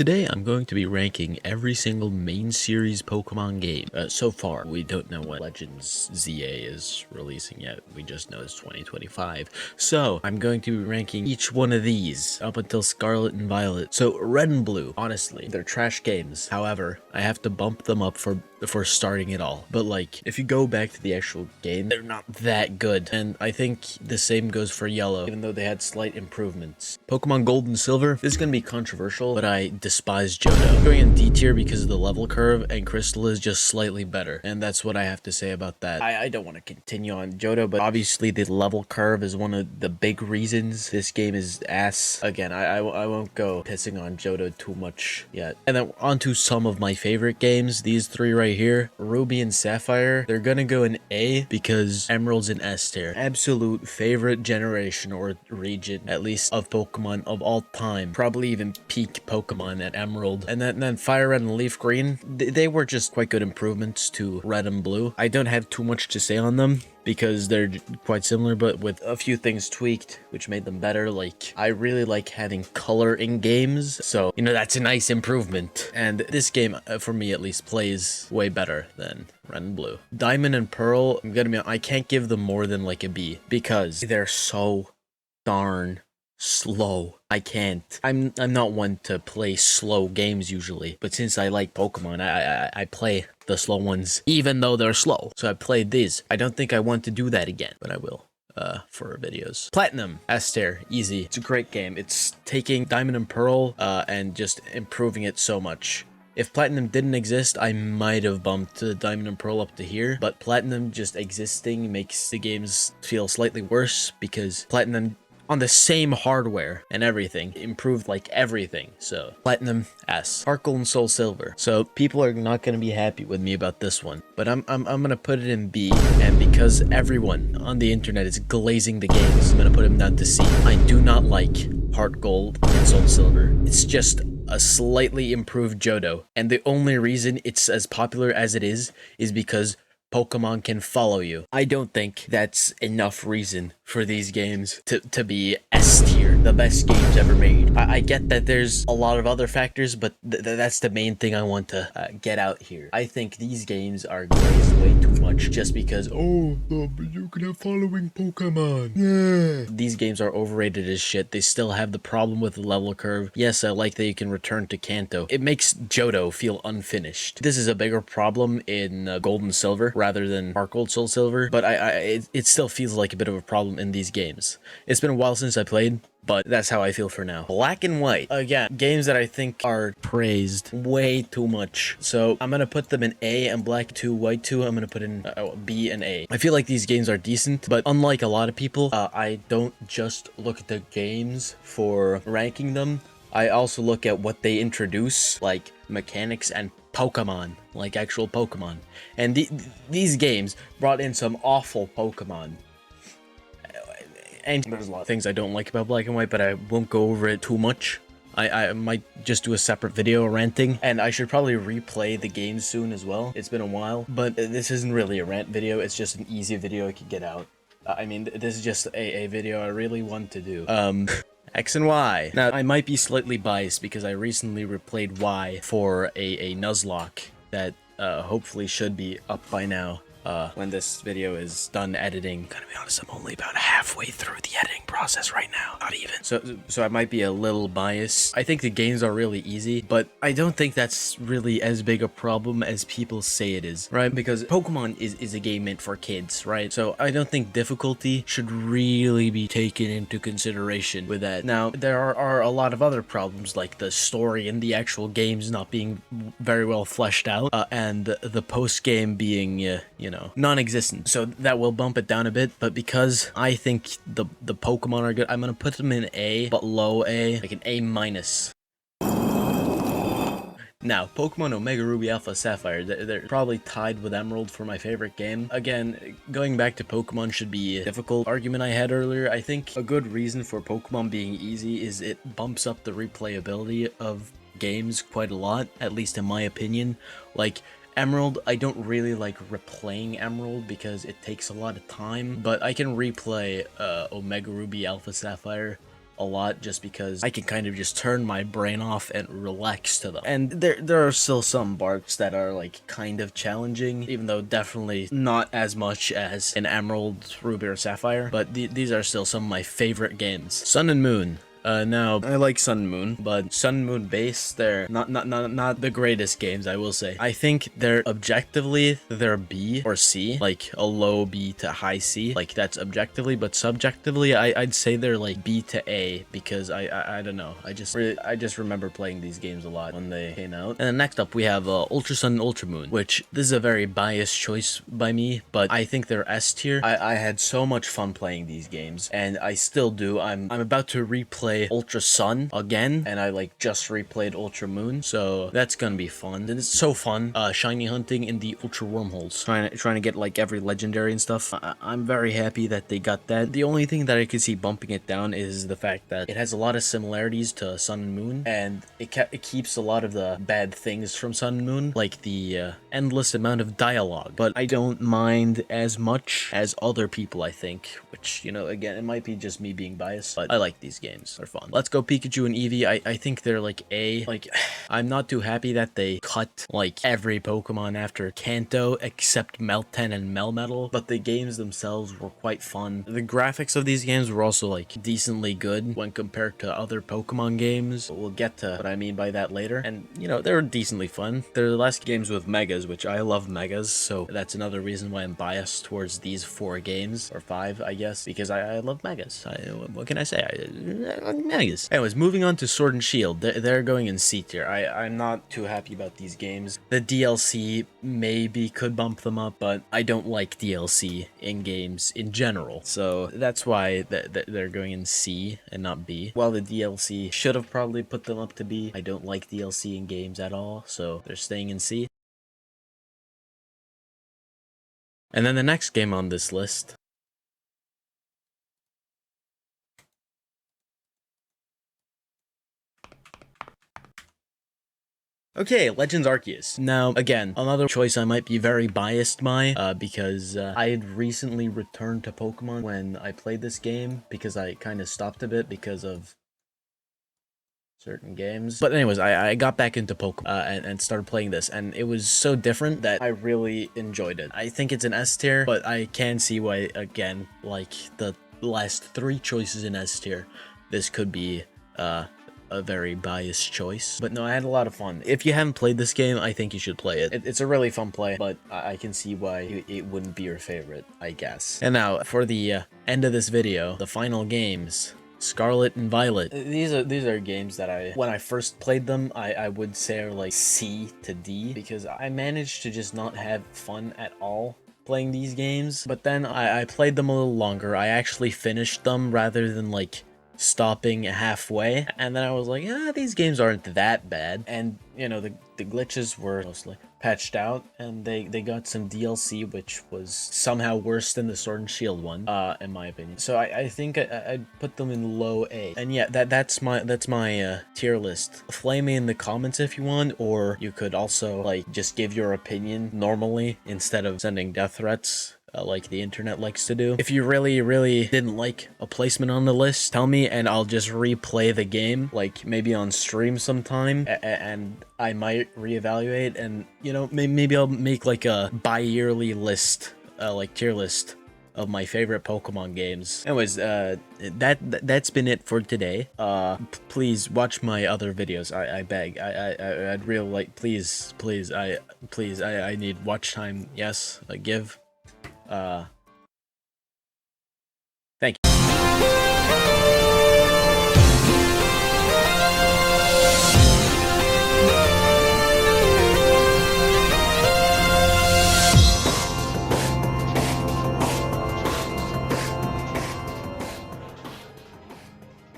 Today I'm going to be ranking every single main series Pokemon game. So far, we don't know what Legends ZA is releasing yet. We just know it's 2025. So I'm going to be ranking each one of these up until Scarlet and Violet. So Red and Blue, honestly, they're trash games. However, I have to bump them up for starting it all. But like, if you go back to the actual game, they're not that good. And I think the same goes for Yellow, even though they had slight improvements. Pokemon Gold and Silver, this is going to be controversial, but I despise Johto. I'm going in D tier because of the level curve, and Crystal is just slightly better. And that's what I have to say about that. I don't want to continue on Johto, but obviously the level curve is one of the big reasons this game is ass. Again, I won't go pissing on Johto too much yet. And then on to some of my favorite games. These three right here, Ruby and Sapphire, they're gonna go in A because Emerald's in S tier. Absolute favorite generation or region, at least of Pokemon of all time. Probably even peak Pokemon at Emerald. And then Fire Red and Leaf Green, they were just quite good improvements to Red and Blue. I don't have too much to say on them because they're quite similar, but with a few things tweaked, which made them better. Like, I really like having color in games, so, you know, that's a nice improvement. And this game, for me at least, plays way better than Red and Blue. Diamond and Pearl, I can't give them more than like a B, because they're so darn slow. I can't. I'm not one to play slow games usually, but since I like Pokemon, I play the slow ones even though they're slow. So I played these. I don't think I want to do that again, but I will for videos. Platinum, S tier, easy. It's a great game. It's taking Diamond and Pearl and just improving it so much. If Platinum didn't exist, I might have bumped Diamond and Pearl up to here, but Platinum just existing makes the games feel slightly worse because Platinum on the same hardware and everything improved like everything. So Platinum S. Sparkle and Soul Silver. So people are not going to be happy with me about this one, but I'm going to put it in B, and because everyone on the internet is glazing the games, I'm going to put him down to C. I do not like Heart Gold and Soul Silver. It's just a slightly improved Johto, and the only reason it's as popular as it is because Pokemon can follow you. I don't think that's enough reason for these games to be S tier, the best games ever made. I get that there's a lot of other factors, but that's the main thing I want to get out here. I think these games are glazed way too much just because, oh, you can have following Pokemon. Yeah. These games are overrated as shit. They still have the problem with the level curve. Yes, I like that you can return to Kanto. It makes Johto feel unfinished. This is a bigger problem in Gold and Silver rather than Heart Gold Soul Silver, but it still feels like a bit of a problem in these games. It's been a while since I played, but that's how I feel for now. Black and White, again, games that I think are praised way too much. So I'm gonna put them in A, and Black 2, White 2, I'm gonna put in B and A. I feel like these games are decent, but unlike a lot of people, I don't just look at the games for ranking them. I also look at what they introduce, like mechanics and Pokemon, like actual Pokemon. And these games brought in some awful Pokemon. And there's a lot of things I don't like about Black and White, but I won't go over it too much. I might just do a separate video ranting, and I should probably replay the game soon as well. It's been a while, but this isn't really a rant video. It's just an easy video I could get out. I mean, this is just a video I really want to do. X and Y. Now, I might be slightly biased because I recently replayed Y for a Nuzlocke that hopefully should be up by now. When this video is done editing. Gotta be honest, I'm only about halfway through the editing process right now. Not even. So I might be a little biased. I think the games are really easy, but I don't think that's really as big a problem as people say it is, right? Because Pokemon is a game meant for kids, right? So I don't think difficulty should really be taken into consideration with that. Now, there are a lot of other problems, like the story and the actual games not being very well fleshed out, and the post-game being, you know, non-existent. So that will bump it down a bit, but because I think the Pokemon are good, I'm gonna put them in A, but low A, like an A minus. Now, Pokemon Omega Ruby Alpha Sapphire, they're probably tied with Emerald for my favorite game. Again, going back to Pokemon should be a difficult argument I had earlier. I think a good reason for Pokemon being easy is it bumps up the replayability of games quite a lot, at least in my opinion. Like, Emerald, I don't really like replaying Emerald because it takes a lot of time, but I can replay Omega Ruby Alpha Sapphire a lot just because I can kind of just turn my brain off and relax to them. And there are still some barks that are like kind of challenging, even though definitely not as much as an Emerald, Ruby, or Sapphire, but these are still some of my favorite games. Sun and Moon. Now I like Sun and Moon, but Sun and Moon base, they're not the greatest games, I will say. I think they're objectively they're B or C, like a low B to high C, like that's objectively, but subjectively I'd say they're like B to A because I don't know. I just remember playing these games a lot when they came out. And then next up we have Ultra Sun and Ultra Moon, which this is a very biased choice by me, but I think they're S tier. I had so much fun playing these games, and I still do. I'm about to replay Ultra Sun again, and I like just replayed Ultra Moon, so that's gonna be fun. And it's so fun shiny hunting in the Ultra Wormholes, trying to get like every legendary and stuff. I'm very happy that they got that. The only thing that I could see bumping it down is the fact that it has a lot of similarities to Sun and Moon, and it keeps a lot of the bad things from Sun and Moon, like the endless amount of dialogue, but I don't mind as much as other people, I think, which, you know, again, it might be just me being biased, but I like these games. They're fun. Let's go Pikachu and Eevee. I think they're like A. Like, I'm not too happy that they cut like every Pokemon after Kanto except Meltan and Melmetal, but the games themselves were quite fun. The graphics of these games were also like decently good when compared to other Pokemon games. We'll get to what I mean by that later. And, you know, they were decently fun. They're the last games with Megas, which I love Megas, so that's another reason why I'm biased towards these 4 games, or 5, I guess, because I love Megas. What can I say? Megas. Anyways, moving on to Sword and Shield. They're going in C tier. I'm not too happy about these games. The DLC maybe could bump them up, but I don't like DLC in games in general. So that's why they're going in C and not B. While the DLC should have probably put them up to B, I don't like DLC in games at all, so they're staying in C. And then the next game on this list, okay, Legends Arceus. Now, again, another choice I might be very biased by, because I had recently returned to Pokemon when I played this game, because I kind of stopped a bit because of certain games. But anyways, I got back into Pokemon and started playing this, and it was so different that I really enjoyed it. I think it's an S tier, but I can see why, again, like the last 3 choices in S tier, this could be a very biased choice. But no, I had a lot of fun. If you haven't played this game, I think you should play it. It's a really fun play, but I can see why it wouldn't be your favorite, I guess. And now, for the end of this video, the final games. Scarlet and Violet. These are games that when I first played them, I would say are like C to D, because I managed to just not have fun at all playing these games. But then I played them a little longer. I actually finished them rather than like stopping halfway, and then I was like, these games aren't that bad. And you know, the glitches were mostly patched out, and they got some DLC which was somehow worse than the Sword and Shield one, in my opinion. So I think I'd put them in low A. And yeah, that's my tier list. Flame me in the comments if you want, or you could also like just give your opinion normally instead of sending death threats, like the internet likes to do. If you really didn't like a placement on the list, tell me and I'll just replay the game, like maybe on stream sometime, and I might reevaluate, and you know, maybe I'll make like a bi-yearly list, like tier list of my favorite Pokemon games. Anyways, that's been it for today. Please watch my other videos. I beg. I'd really like, please, I need watch time. Yes, give.